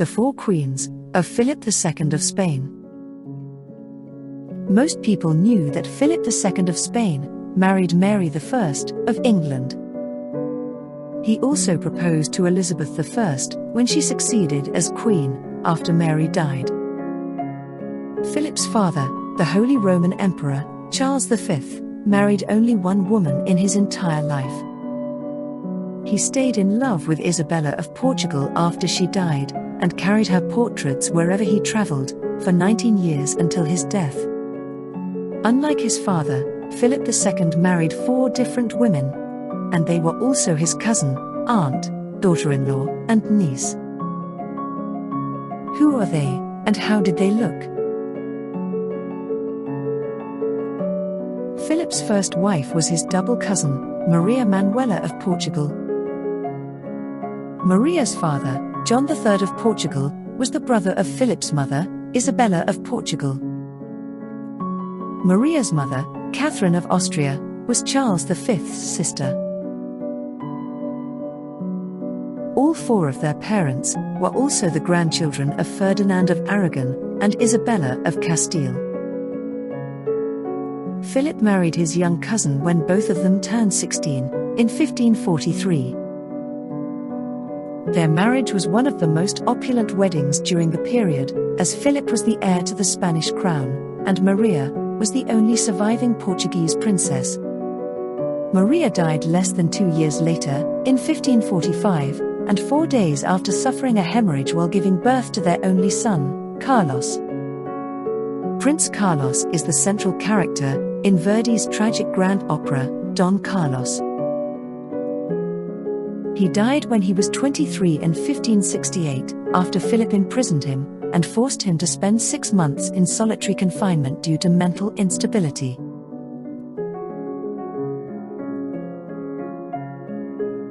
The Four Queens of Philip II of Spain. Most people knew that Philip II of Spain married Mary I of England. He also proposed to Elizabeth I when she succeeded as queen after Mary died. Philip's father, the Holy Roman Emperor, Charles V, married only one woman in his entire life. He stayed in love with Isabella of Portugal after she died, and carried her portraits wherever he traveled, for 19 years until his death. Unlike his father, Philip II married 4 different women, and they were also his cousin, aunt, daughter-in-law, and niece. Who are they, and how did they look? Philip's first wife was his double cousin, Manuela of Portugal. Maria's father, John III of Portugal, was the brother of Philip's mother, Isabella of Portugal. Maria's mother, Catherine of Austria, was Charles V's sister. All 4 of their parents were also the grandchildren of Ferdinand of Aragon and Isabella of Castile. Philip married his young cousin when both of them turned 16, in 1543. Their marriage was one of the most opulent weddings during the period, as Philip was the heir to the Spanish crown, and Maria was the only surviving Portuguese princess. Maria died less than 2 years later, in 1545, and 4 days after suffering a hemorrhage while giving birth to their only son, Carlos. Prince Carlos is the central character in Verdi's tragic grand opera, Don Carlos. He died when he was 23 in 1568, after Philip imprisoned him and forced him to spend 6 months in solitary confinement due to mental instability.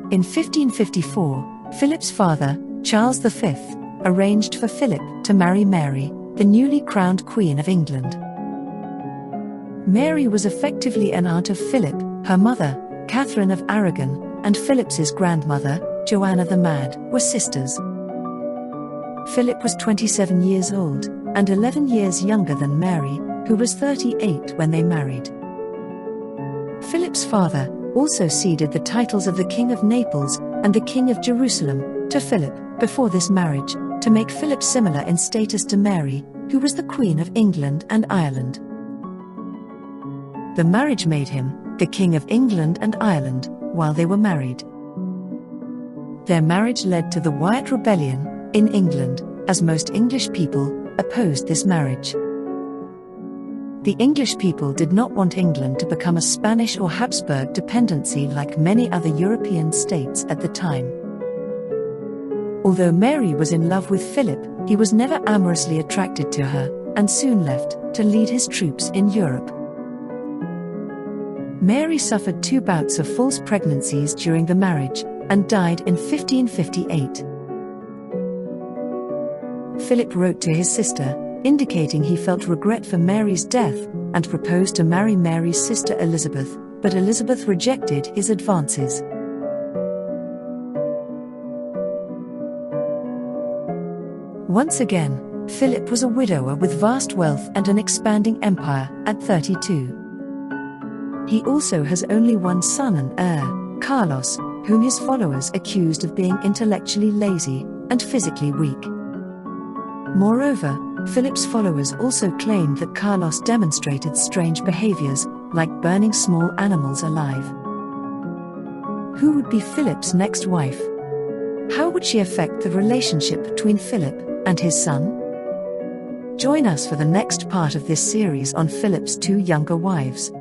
In 1554, Philip's father, Charles V, arranged for Philip to marry Mary, the newly crowned Queen of England. Mary was effectively an aunt of Philip, her mother, Catherine of Aragon, and Philip's grandmother, Joanna the Mad, were sisters. Philip was 27 years old, and 11 years younger than Mary, who was 38 when they married. Philip's father also ceded the titles of the King of Naples and the King of Jerusalem to Philip before this marriage, to make Philip similar in status to Mary, who was the Queen of England and Ireland. The marriage made him the King of England and Ireland while they were married. Their marriage led to the Wyatt rebellion in England, as most English people opposed this marriage. The English people did not want England to become a Spanish or Habsburg dependency like many other European states at the time. Although Mary was in love with Philip, he was never amorously attracted to her, and soon left to lead his troops in Europe. Mary suffered 2 bouts of false pregnancies during the marriage, and died in 1558. Philip wrote to his sister, indicating he felt regret for Mary's death, and proposed to marry Mary's sister Elizabeth, but Elizabeth rejected his advances. Once again, Philip was a widower with vast wealth and an expanding empire at 32. He also has only one son and heir, Carlos, whom his followers accused of being intellectually lazy and physically weak. Moreover, Philip's followers also claimed that Carlos demonstrated strange behaviors, like burning small animals alive. Who would be Philip's next wife? How would she affect the relationship between Philip and his son? Join us for the next part of this series on Philip's 2 younger wives.